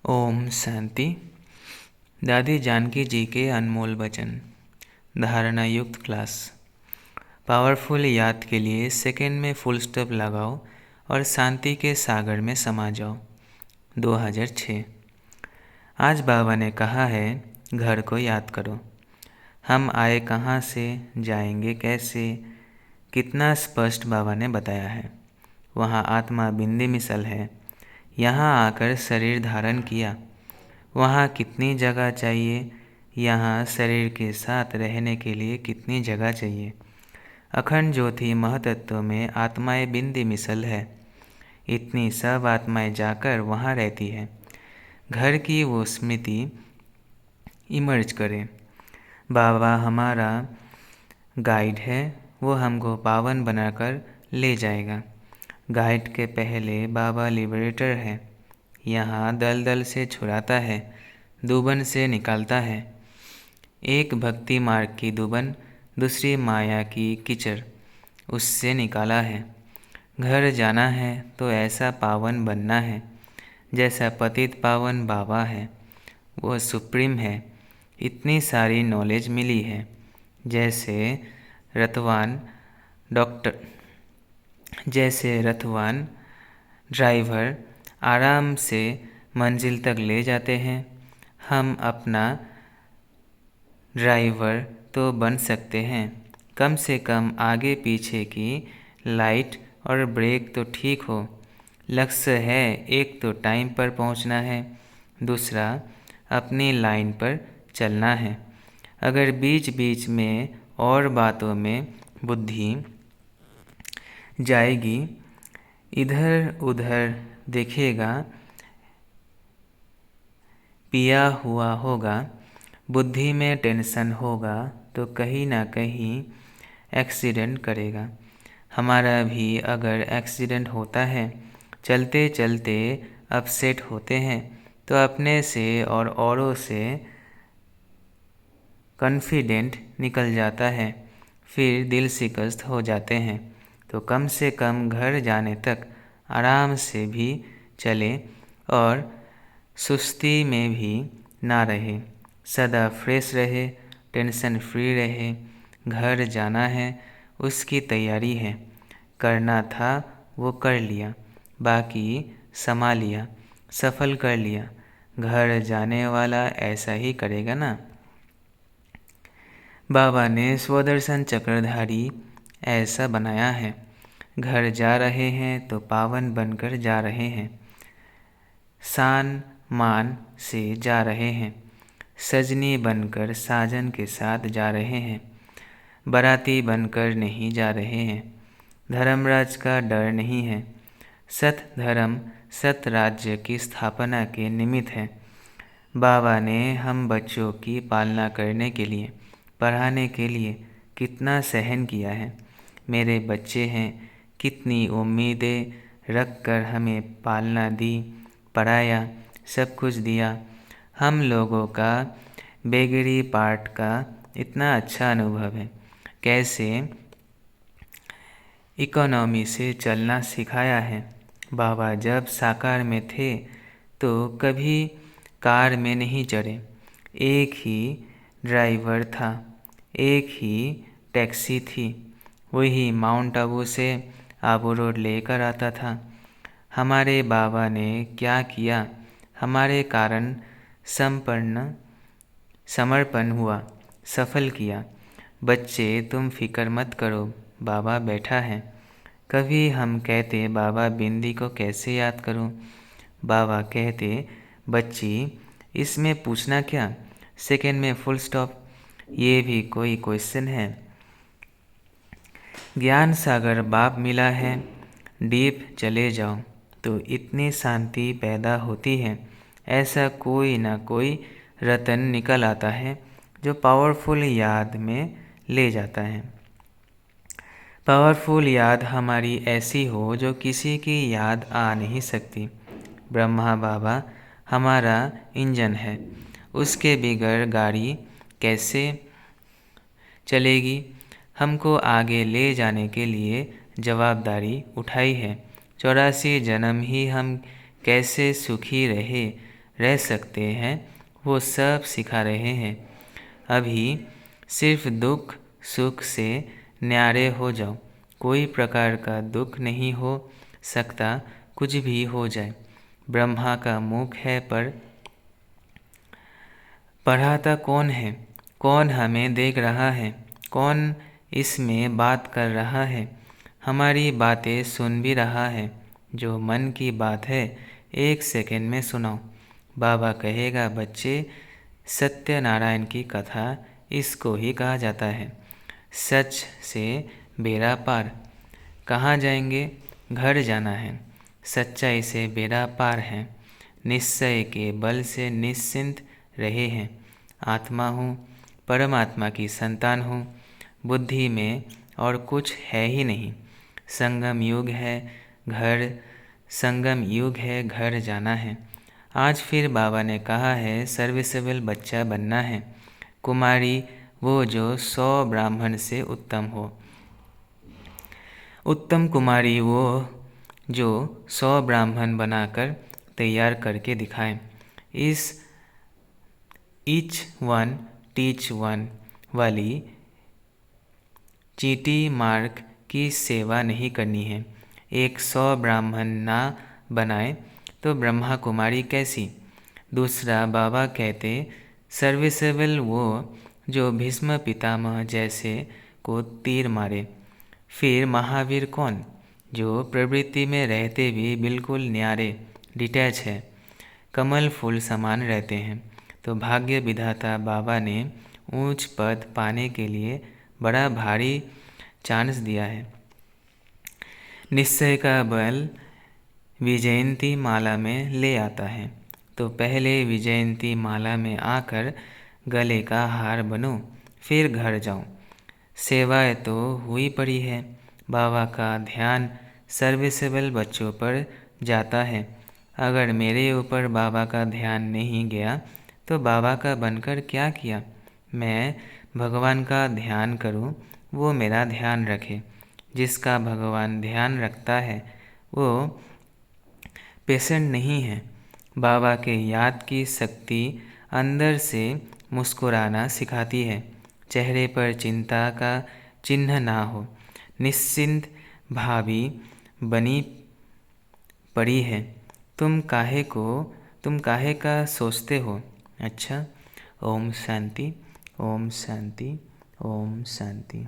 ओम शांति। दादी जानकी जी के अनमोल वचन। धारणा युक्त क्लास। पावरफुल याद के लिए सेकंड में फुल स्टॉप लगाओ और शांति के सागर में समा जाओ। 2006। आज बाबा ने कहा है, घर को याद करो। हम आए कहाँ से, जाएंगे कैसे, कितना स्पष्ट बाबा ने बताया है। वहाँ आत्मा बिंदी मिसल है। यहाँ आकर शरीर धारण किया। वहाँ कितनी जगह चाहिए, यहाँ शरीर के साथ रहने के लिए कितनी जगह चाहिए। अखंड ज्योति महतत्व में आत्माएं बिंदी मिसल है। इतनी सब आत्माएं जाकर वहाँ रहती है। घर की वो स्मृति इमर्ज करे। बाबा हमारा गाइड है, वो हमको पावन बनाकर ले जाएगा। गाइड के पहले बाबा लिबरेटर है। यहाँ दलदल से छुड़ाता है, दुबन से निकालता है। एक भक्ति मार्ग की दुबन, दूसरी माया की कीचड़, उससे निकाला है। घर जाना है तो ऐसा पावन बनना है जैसा पतित पावन बाबा है। वो सुप्रीम है। इतनी सारी नॉलेज मिली है। जैसे रथवान ड्राइवर आराम से मंजिल तक ले जाते हैं। हम अपना ड्राइवर तो बन सकते हैं। कम से कम आगे पीछे की लाइट और ब्रेक तो ठीक हो। लक्ष्य है, एक तो टाइम पर पहुंचना है, दूसरा अपनी लाइन पर चलना है। अगर बीच बीच में और बातों में बुद्धि जाएगी, इधर उधर देखेगा, पिया हुआ होगा, बुद्धि में टेंशन होगा तो कहीं ना कहीं एक्सीडेंट करेगा। हमारा भी अगर एक्सीडेंट होता है, चलते चलते अपसेट होते हैं तो अपने से और औरों से कॉन्फिडेंट निकल जाता है, फिर दिल शिकस्त हो जाते हैं। तो कम से कम घर जाने तक आराम से भी चले और सुस्ती में भी ना रहे, सदा फ्रेश रहे, टेंशन फ्री रहे। घर जाना है, उसकी तैयारी है। करना था वो कर लिया, बाकी संभाल लिया, सफल कर लिया। घर जाने वाला ऐसा ही करेगा ना। बाबा ने स्वदर्शन चक्रधारी ऐसा बनाया है। घर जा रहे हैं तो पावन बनकर जा रहे हैं, शान मान से जा रहे हैं, सजनी बनकर साजन के साथ जा रहे हैं, बाराती बनकर नहीं जा रहे हैं। धर्मराज का डर नहीं है। सत धर्म सत राज्य की स्थापना के निमित्त है। बाबा ने हम बच्चों की पालना करने के लिए, पढ़ाने के लिए कितना सहन किया है। मेरे बच्चे हैं, कितनी उम्मीदें रख कर हमें पालना दी, पढ़ाया, सब कुछ दिया। हम लोगों का बेगरी पार्ट का इतना अच्छा अनुभव है। कैसे इकोनॉमी से चलना सिखाया है। बाबा जब साकार में थे तो कभी कार में नहीं चढ़े। एक ही ड्राइवर था, एक ही टैक्सी थी, वही माउंट आबू से आबू रोड लेकर आता था। हमारे बाबा ने क्या किया, हमारे कारण समर्पण हुआ, सफल किया। बच्चे तुम फिक्र मत करो, बाबा बैठा है। कभी हम कहते, बाबा बिंदी को कैसे याद करूं? बाबा कहते, बच्ची इसमें पूछना क्या, सेकंड में फुल स्टॉप, ये भी कोई क्वेश्चन है? ज्ञान सागर बाप मिला है, डीप चले जाओ तो इतनी शांति पैदा होती है। ऐसा कोई ना कोई रतन निकल आता है जो पावरफुल याद में ले जाता है। पावरफुल याद हमारी ऐसी हो जो किसी की याद आ नहीं सकती। ब्रह्मा बाबा हमारा इंजन है, उसके बगैर गाड़ी कैसे चलेगी? हमको आगे ले जाने के लिए जवाबदारी उठाई है। 84 जन्म ही हम कैसे सुखी रहे, रह सकते हैं वो सब सिखा रहे हैं। अभी सिर्फ दुख सुख से न्यारे हो जाओ। कोई प्रकार का दुख नहीं हो सकता, कुछ भी हो जाए। ब्रह्मा का मुख है पर पढ़ाता कौन है? कौन हमें देख रहा है? कौन इसमें बात कर रहा है? हमारी बातें सुन भी रहा है। जो मन की बात है 1 सेकंड में सुनाओ। बाबा कहेगा, बच्चे सत्यनारायण की कथा इसको ही कहा जाता है। सच से बेड़ा पार। कहाँ जाएंगे? घर जाना है। सच्चाई से बेड़ा पार है। निश्चय के बल से निश्चिंत रहे हैं। आत्मा हूँ, परमात्मा की संतान हूँ। बुद्धि में और कुछ है ही नहीं। संगम युग है, घर जाना है। आज फिर बाबा ने कहा है सर्विसेबल बच्चा बनना है। कुमारी वो जो 100 ब्राह्मण से उत्तम हो। उत्तम कुमारी वो जो 100 ब्राह्मण बनाकर तैयार करके दिखाए। इस ईच वन टीच वन वाली चीटी मार्ग की सेवा नहीं करनी है। 100 ब्राह्मण ना बनाए तो ब्रह्मा कुमारी कैसी? दूसरा, बाबा कहते सर्विसेबल वो जो भीष्म पितामह जैसे को तीर मारे। फिर महावीर कौन? जो प्रवृत्ति में रहते भी बिल्कुल न्यारे डिटैच है, कमल फूल समान रहते हैं। तो भाग्य विधाता बाबा ने ऊंच पद पाने के लिए बड़ा भारी चांस दिया है। निश्चय का बल विजयंती माला में ले आता है। तो पहले विजयंती माला में आकर गले का हार बनो, फिर घर जाओ। सेवाएं तो हुई पड़ी है। बाबा का ध्यान सर्विसेबल बच्चों पर जाता है। अगर मेरे ऊपर बाबा का ध्यान नहीं गया तो बाबा का बनकर क्या किया? मैं भगवान का ध्यान करूं, वो मेरा ध्यान रखे। जिसका भगवान ध्यान रखता है वो पेशेंट नहीं है। बाबा के याद की शक्ति अंदर से मुस्कुराना सिखाती है। चेहरे पर चिंता का चिन्ह ना हो। निश्चिंत भावी बनी पड़ी है। तुम काहे का सोचते हो? अच्छा। ओम शांति, ओम शांति, ओम शांति।